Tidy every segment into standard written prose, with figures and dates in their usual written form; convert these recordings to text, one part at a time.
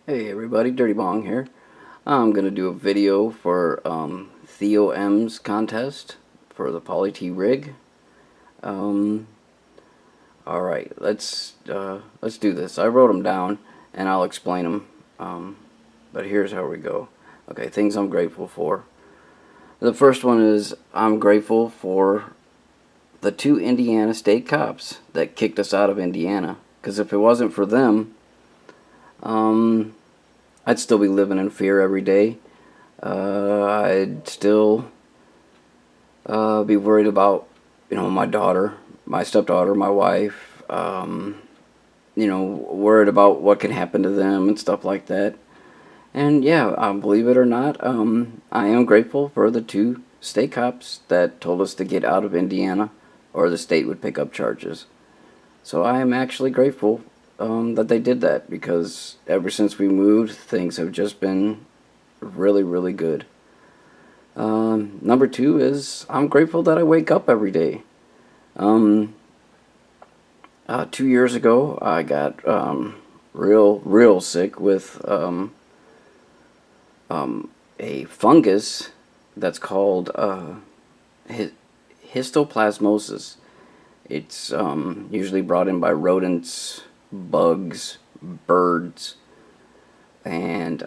Hey everybody, Dirty Bong here. I'm going to do a video for Theo M's contest for the Poly T rig. Um, Alright, let's do this. I wrote them down and I'll explain them. But here's how we go. Okay, things I'm grateful for. The first one is I'm grateful for the 2 Indiana state cops that kicked us out of Indiana. Because if it wasn't for them, I'd still be living in fear every day. I'd still be worried about, my daughter, my stepdaughter, my wife, worried about what can happen to them and stuff like that. And yeah, believe it or not, I am grateful for the 2 state cops that told us to get out of Indiana or the state would pick up charges. So I am actually grateful that they did that, because ever since we moved, things have just been really, really good. Number 2 is I'm grateful that I wake up every day. 2 years ago, I got real sick with a fungus that's called histoplasmosis. It's usually brought in by rodents, bugs, birds, and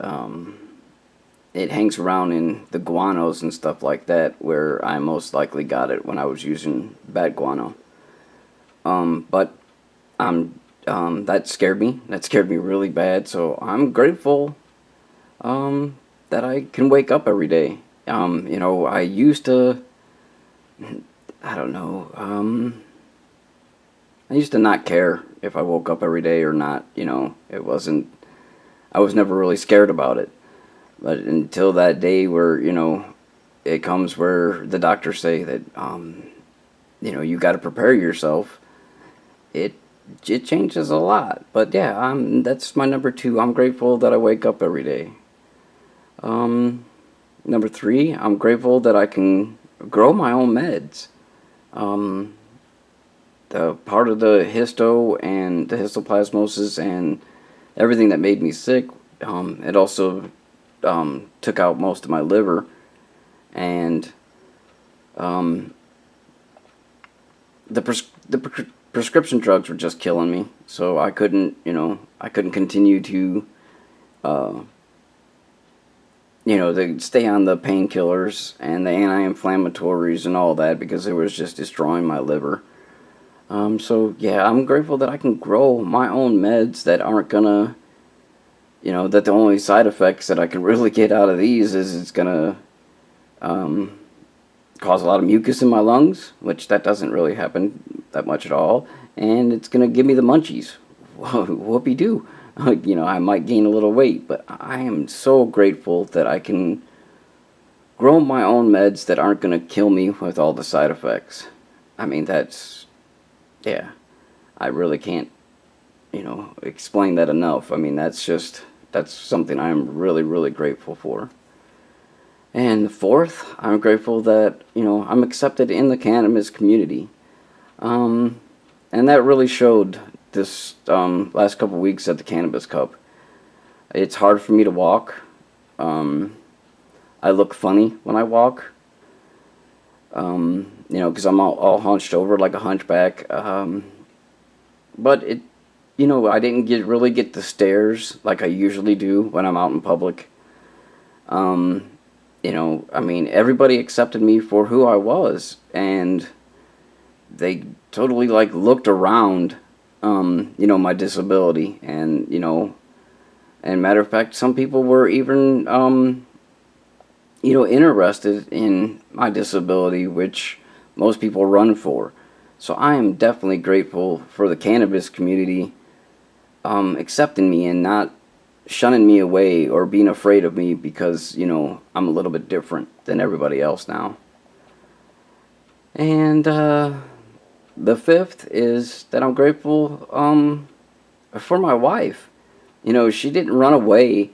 it hangs around in the guanos and stuff like that, where I most likely got it when I was using bat guano. But that scared me. That scared me really bad. So I'm grateful that I can wake up every day. I used to, I don't know. I used to not care if I woke up every day or not. It wasn't. I was never really scared about it. But until that day where, it comes where the doctors say that, you got to prepare yourself, it changes a lot. But yeah, that's my number 2. I'm grateful that I wake up every day. Number 3, I'm grateful that I can grow my own meds. The part of the histo and the histoplasmosis and everything that made me sick, it also took out most of my liver, and the prescription drugs were just killing me. So I couldn't continue to stay on the painkillers and the anti-inflammatories and all that, because it was just destroying my liver. So yeah, I'm grateful that I can grow my own meds that aren't gonna, that the only side effects that I can really get out of these is it's gonna cause a lot of mucus in my lungs, which that doesn't really happen that much at all, and it's gonna give me the munchies. Whoopie-doo. I might gain a little weight, but I am so grateful that I can grow my own meds that aren't gonna kill me with all the side effects. I mean, yeah, I really can't, explain that enough. I mean, that's something I'm really, really grateful for. And 4th, I'm grateful that, I'm accepted in the cannabis community. And that really showed this last couple weeks at the Cannabis Cup. It's hard for me to walk. I look funny when I walk. Because I'm all hunched over like a hunchback. But I didn't really get the stares like I usually do when I'm out in public. Everybody accepted me for who I was, and they totally looked around, my disability, and matter of fact, some people were even, interested in my disability, which most people run for. So I am definitely grateful for the cannabis community accepting me and not shunning me away or being afraid of me because, I'm a little bit different than everybody else now. And the 5th is that I'm grateful for my wife. She didn't run away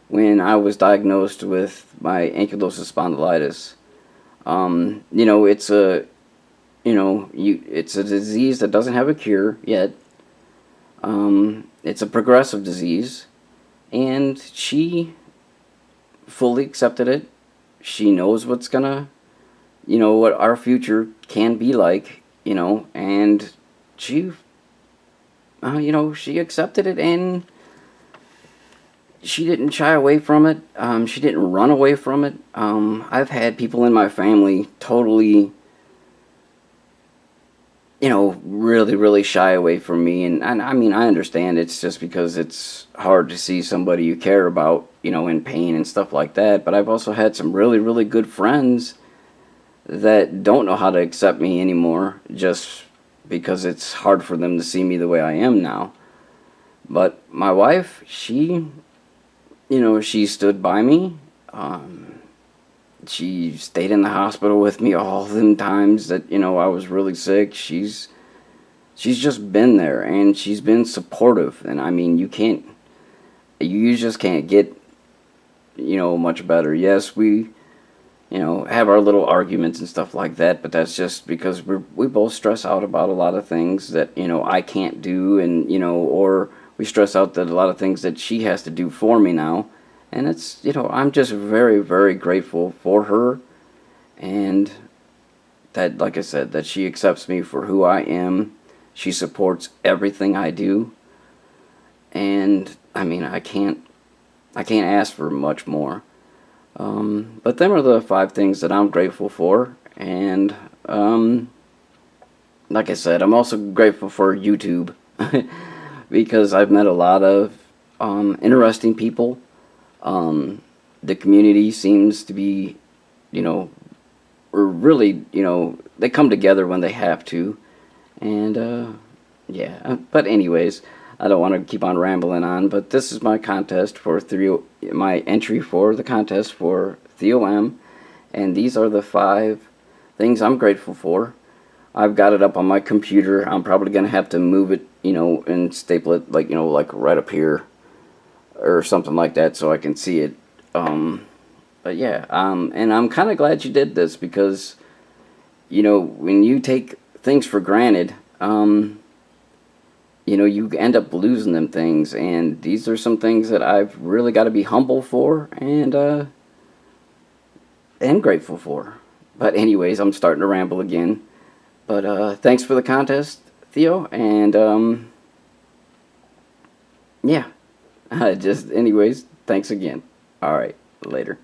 when I was diagnosed with my ankylosing spondylitis. It's a disease that doesn't have a cure yet. It's a progressive disease, and she fully accepted it. She knows what's gonna, what our future can be like, and she, she accepted it, and she didn't shy away from it. She didn't run away from it. I've had people in my family totally, really, really shy away from me. And I mean, I understand it's just because it's hard to see somebody you care about, in pain and stuff like that. But I've also had some really, really good friends that don't know how to accept me anymore just because it's hard for them to see me the way I am now. But my wife, she stood by me. She stayed in the hospital with me all them times that, I was really sick. She's just been there, and she's been supportive. And I mean, you just can't get, much better. Yes, we, have our little arguments and stuff like that, but that's just because we both stress out about a lot of things that, I can't do, and, or we stress out that a lot of things that she has to do for me now. And it's, I'm just very, very grateful for her, and that, like I said, that she accepts me for who I am. She supports everything I do, and I mean, I can't ask for much more. But them are the 5 things that I'm grateful for, and like I said, I'm also grateful for YouTube because I've met a lot of interesting people. The community seems to be, or really, they come together when they have to, and yeah. But anyways, I don't want to keep on rambling on. But this is my contest for my entry for the contest for Theo M, and these are the 5 things I'm grateful for. I've got it up on my computer. I'm probably gonna have to move it, and staple it like right up here or something like that so I can see it. But yeah, and I'm kind of glad you did this because, when you take things for granted, you end up losing them things, and these are some things that I've really got to be humble for and grateful for. But anyways, I'm starting to ramble again. But thanks for the contest, Theo, and yeah. Anyways, thanks again. All right, later.